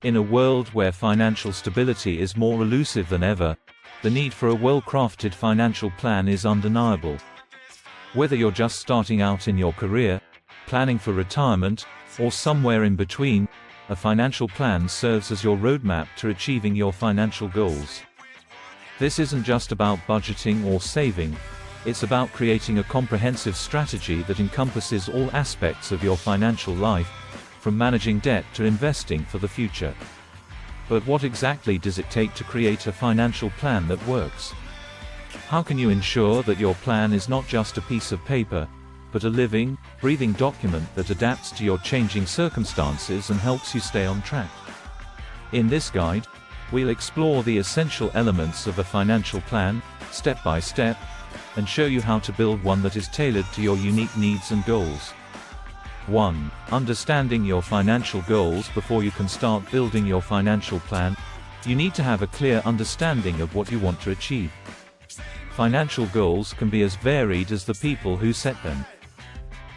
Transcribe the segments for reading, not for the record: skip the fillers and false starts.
In a world where financial stability is more elusive than ever, the need for a well-crafted financial plan is undeniable. Whether you're just starting out in your career, planning for retirement, or somewhere in between, a financial plan serves as your roadmap to achieving your financial goals. This isn't just about budgeting or saving, it's about creating a comprehensive strategy that encompasses all aspects of your financial life, from managing debt to investing for the future. But what exactly does it take to create a financial plan that works? How can you ensure that your plan is not just a piece of paper, but a living, breathing document that adapts to your changing circumstances and helps you stay on track? In this guide, we'll explore the essential elements of a financial plan, step by step, and show you how to build one that is tailored to your unique needs and goals. 1. Understanding your financial goals. Before you can start building your financial plan, you need to have a clear understanding of what you want to achieve. Financial goals can be as varied as the people who set them.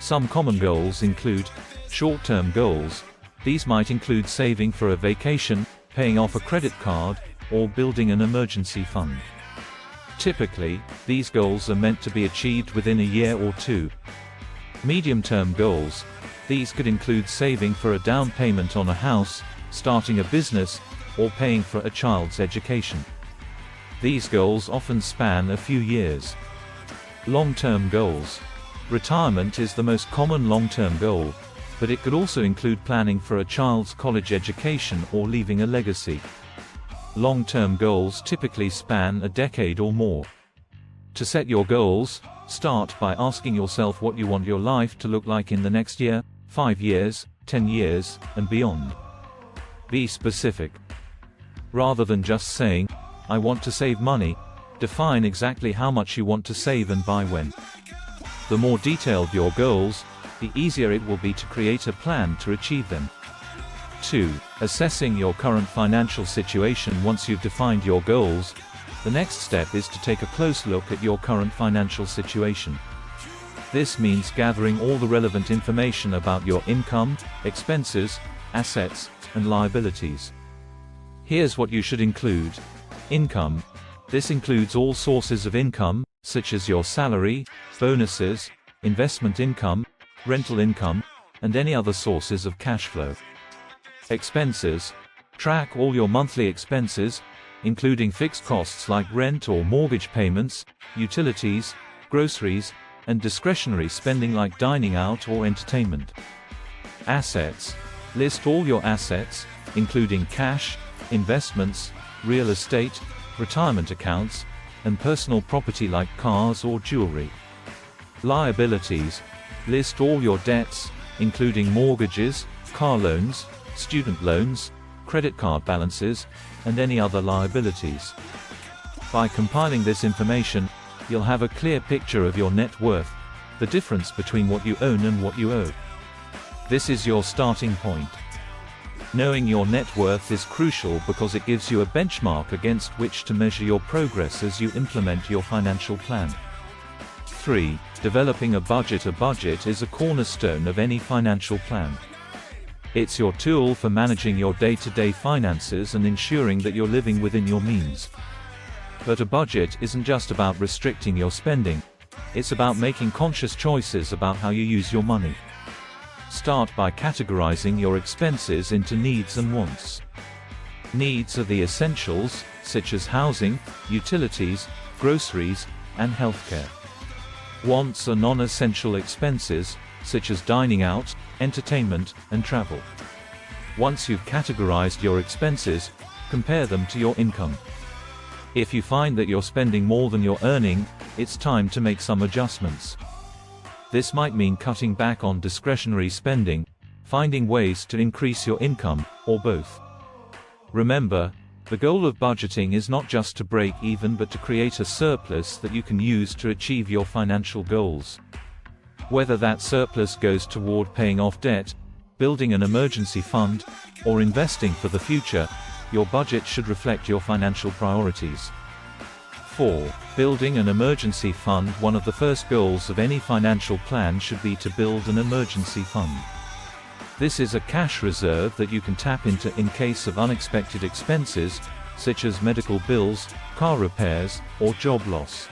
Some common goals include short-term goals. These might include saving for a vacation, paying off a credit card, or building an emergency fund. Typically, these goals are meant to be achieved within a year or two. Medium-term goals. These could include saving for a down payment on a house, starting a business, or paying for a child's education. These goals often span a few years. Long-term goals. Retirement is the most common long-term goal, but it could also include planning for a child's college education or leaving a legacy. Long-term goals typically span a decade or more. To set your goals, start by asking yourself what you want your life to look like in the next year, 5 years, 10 years, and beyond. Be specific. Rather than just saying, "I want to save money," define exactly how much you want to save and by when. The more detailed your goals, the easier it will be to create a plan to achieve them. 2. Assessing your current financial situation. Once you've defined your goals, the next step is to take a close look at your current financial situation. This means gathering all the relevant information about your income, expenses, assets, and liabilities. Here's what you should include. Income. This includes all sources of income, such as your salary, bonuses, investment income, rental income, and any other sources of cash flow. Expenses. Track all your monthly expenses, including fixed costs like rent or mortgage payments, utilities, groceries, and discretionary spending like dining out or entertainment. Assets. List all your assets, including cash, investments, real estate, retirement accounts, and personal property like cars or jewelry. Liabilities. List all your debts, including mortgages, car loans, student loans, credit card balances, and any other liabilities. By compiling this information, you'll have a clear picture of your net worth, the difference between what you own and what you owe. This is your starting point. Knowing your net worth is crucial because it gives you a benchmark against which to measure your progress as you implement your financial plan. 3. Developing a budget. A budget is a cornerstone of any financial plan. It's your tool for managing your day-to-day finances and ensuring that you're living within your means. But a budget isn't just about restricting your spending, it's about making conscious choices about how you use your money. Start by categorizing your expenses into needs and wants. Needs are the essentials, such as housing, utilities, groceries, and healthcare. Wants are non-essential expenses, such as dining out, entertainment, and travel. Once you've categorized your expenses, compare them to your income. If you find that you're spending more than you're earning, it's time to make some adjustments. This might mean cutting back on discretionary spending, finding ways to increase your income, or both. Remember, the goal of budgeting is not just to break even but to create a surplus that you can use to achieve your financial goals. Whether that surplus goes toward paying off debt, building an emergency fund, or investing for the future, your budget should reflect your financial priorities. 4. Building an emergency fund. One of the first goals of any financial plan should be to build an emergency fund. This is a cash reserve that you can tap into in case of unexpected expenses, such as medical bills, car repairs, or job loss.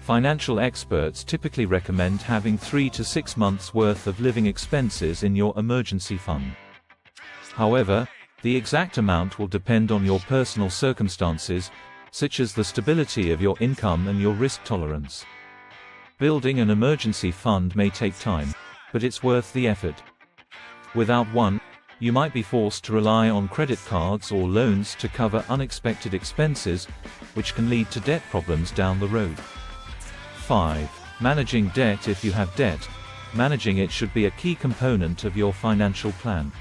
Financial experts typically recommend having 3 to 6 months' worth of living expenses in your emergency fund. However, the exact amount will depend on your personal circumstances, such as the stability of your income and your risk tolerance. Building an emergency fund may take time, but it's worth the effort. Without one, you might be forced to rely on credit cards or loans to cover unexpected expenses, which can lead to debt problems down the road. 5. Managing debt. If you have debt, managing it should be a key component of your financial plan.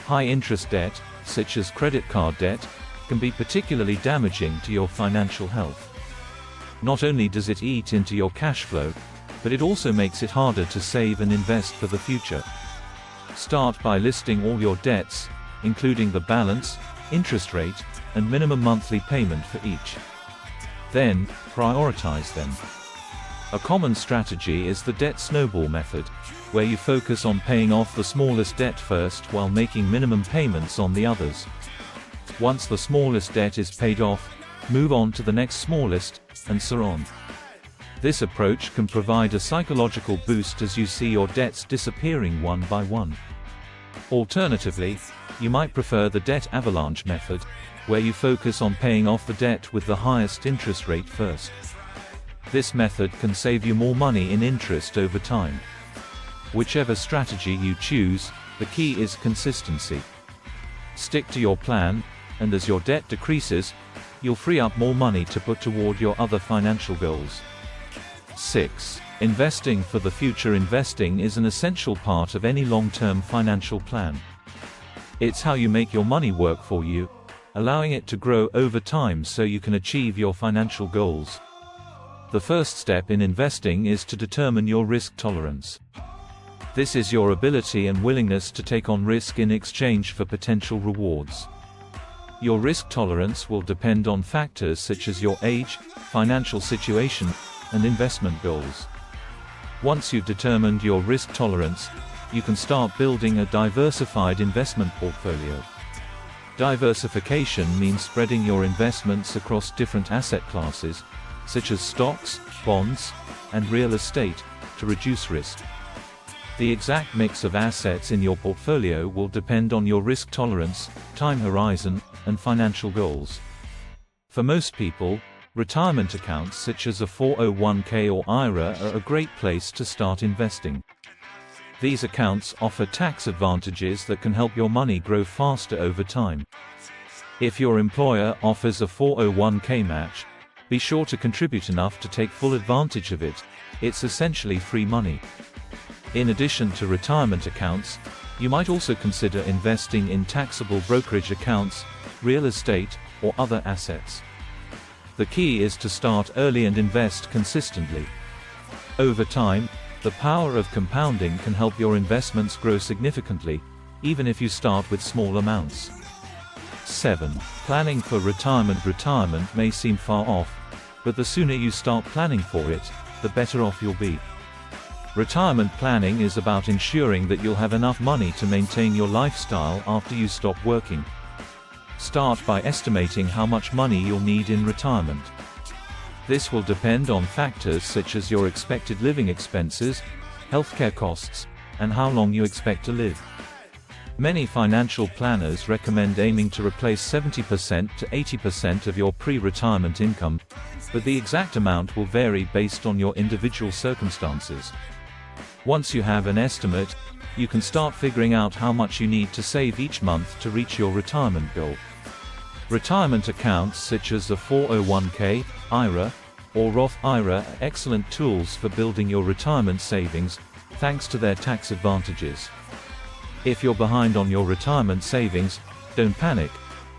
High-interest debt, such as credit card debt, can be particularly damaging to your financial health. Not only does it eat into your cash flow, but it also makes it harder to save and invest for the future. Start by listing all your debts, including the balance, interest rate, and minimum monthly payment for each. Then, prioritize them. A common strategy is the debt snowball method, where you focus on paying off the smallest debt first while making minimum payments on the others. Once the smallest debt is paid off, move on to the next smallest, and so on. This approach can provide a psychological boost as you see your debts disappearing one by one. Alternatively, you might prefer the debt avalanche method, where you focus on paying off the debt with the highest interest rate first. This method can save you more money in interest over time. Whichever strategy you choose, the key is consistency. Stick to your plan, and as your debt decreases, you'll free up more money to put toward your other financial goals. 6. Investing for the future. Investing is an essential part of any long-term financial plan. It's how you make your money work for you, allowing it to grow over time so you can achieve your financial goals. The first step in investing is to determine your risk tolerance. This is your ability and willingness to take on risk in exchange for potential rewards. Your risk tolerance will depend on factors such as your age, financial situation, and investment goals. Once you've determined your risk tolerance, you can start building a diversified investment portfolio. Diversification means spreading your investments across different asset classes, such as stocks, bonds, and real estate, to reduce risk. The exact mix of assets in your portfolio will depend on your risk tolerance, time horizon, and financial goals. For most people, retirement accounts such as a 401k or IRA are a great place to start investing. These accounts offer tax advantages that can help your money grow faster over time. If your employer offers a 401k match, be sure to contribute enough to take full advantage of it. It's essentially free money. In addition to retirement accounts, you might also consider investing in taxable brokerage accounts, real estate, or other assets. The key is to start early and invest consistently. Over time, the power of compounding can help your investments grow significantly, even if you start with small amounts. 7. Planning for retirement. Retirement may seem far off, but the sooner you start planning for it, the better off you'll be. Retirement planning is about ensuring that you'll have enough money to maintain your lifestyle after you stop working. Start by estimating how much money you'll need in retirement. This will depend on factors such as your expected living expenses, healthcare costs, and how long you expect to live. Many financial planners recommend aiming to replace 70% to 80% of your pre-retirement income, but the exact amount will vary based on your individual circumstances. Once you have an estimate, you can start figuring out how much you need to save each month to reach your retirement goal. Retirement accounts such as a 401k, IRA, or Roth IRA are excellent tools for building your retirement savings, thanks to their tax advantages. If you're behind on your retirement savings, don't panic.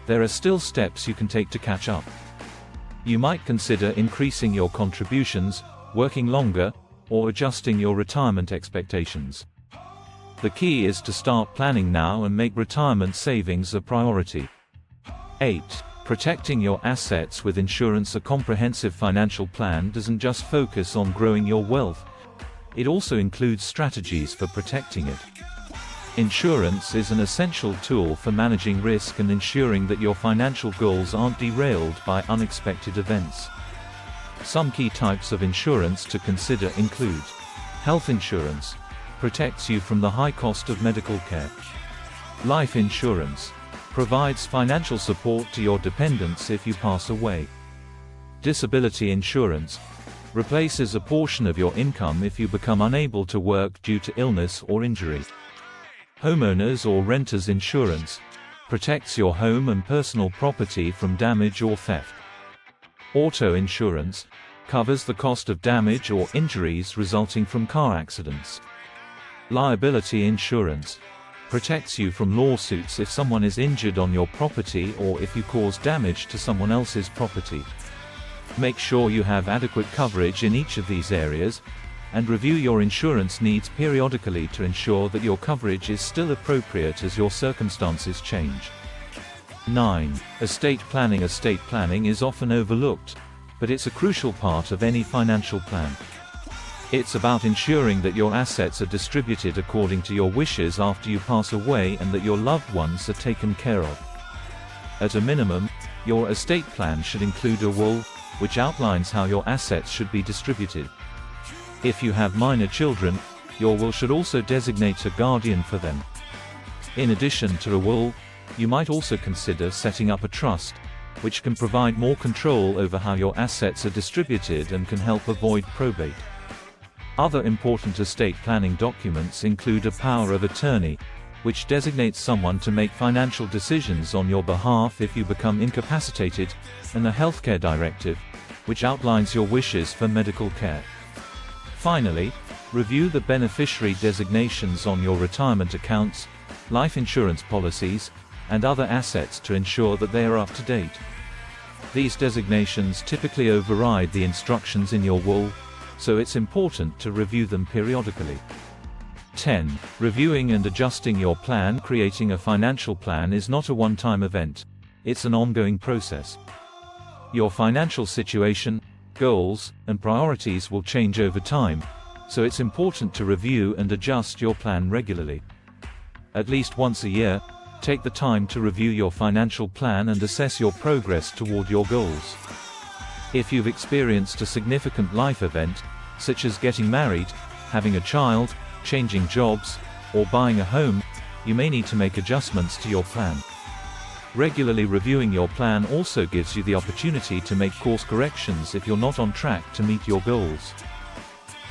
There are still steps you can take to catch up. You might consider increasing your contributions, working longer, or adjusting your retirement expectations. The key is to start planning now and make retirement savings a priority. 8. Protecting your assets with insurance. A comprehensive financial plan doesn't just focus on growing your wealth, it also includes strategies for protecting it. Insurance is an essential tool for managing risk and ensuring that your financial goals aren't derailed by unexpected events. Some key types of insurance to consider include: health insurance protects you from the high cost of medical care. Life insurance provides financial support to your dependents if you pass away. Disability insurance replaces a portion of your income if you become unable to work due to illness or injury. Homeowners or renters insurance protects your home and personal property from damage or theft. Auto insurance covers the cost of damage or injuries resulting from car accidents. Liability insurance protects you from lawsuits if someone is injured on your property or if you cause damage to someone else's property. Make sure you have adequate coverage in each of these areas, and review your insurance needs periodically to ensure that your coverage is still appropriate as your circumstances change. 9. Estate planning. Estate planning is often overlooked, but it's a crucial part of any financial plan. It's about ensuring that your assets are distributed according to your wishes after you pass away and that your loved ones are taken care of. At a minimum, your estate plan should include a will, which outlines how your assets should be distributed. If you have minor children, your will should also designate a guardian for them. In addition to a will, you might also consider setting up a trust, which can provide more control over how your assets are distributed and can help avoid probate. Other important estate planning documents include a power of attorney, which designates someone to make financial decisions on your behalf if you become incapacitated, and a healthcare directive, which outlines your wishes for medical care. Finally, review the beneficiary designations on your retirement accounts, life insurance policies, and other assets to ensure that they are up to date. These designations typically override the instructions in your will, so it's important to review them periodically. 10. Reviewing and adjusting your plan. Creating a financial plan is not a one-time event. It's an ongoing process. Your financial situation, goals, and priorities will change over time, so it's important to review and adjust your plan regularly. At least once a year, take the time to review your financial plan and assess your progress toward your goals. If you've experienced a significant life event, such as getting married, having a child, changing jobs, or buying a home, you may need to make adjustments to your plan. Regularly reviewing your plan also gives you the opportunity to make course corrections if you're not on track to meet your goals.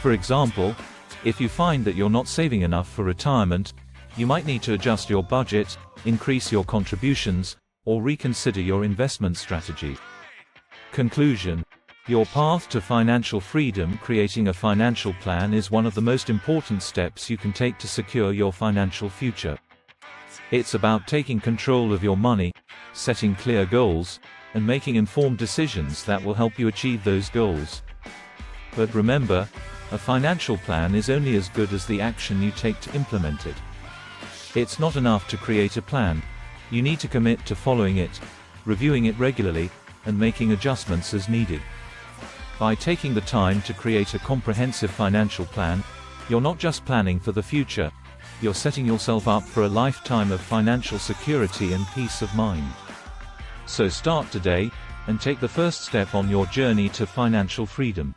For example, if you find that you're not saving enough for retirement, you might need to adjust your budget, increase your contributions, or reconsider your investment strategy. Conclusion: your path to financial freedom. Creating a financial plan is one of the most important steps you can take to secure your financial future. It's about taking control of your money, setting clear goals, and making informed decisions that will help you achieve those goals. But remember, a financial plan is only as good as the action you take to implement it. It's not enough to create a plan. You need to commit to following it, reviewing it regularly, and making adjustments as needed. By taking the time to create a comprehensive financial plan, you're not just planning for the future, you're setting yourself up for a lifetime of financial security and peace of mind. So start today, and take the first step on your journey to financial freedom.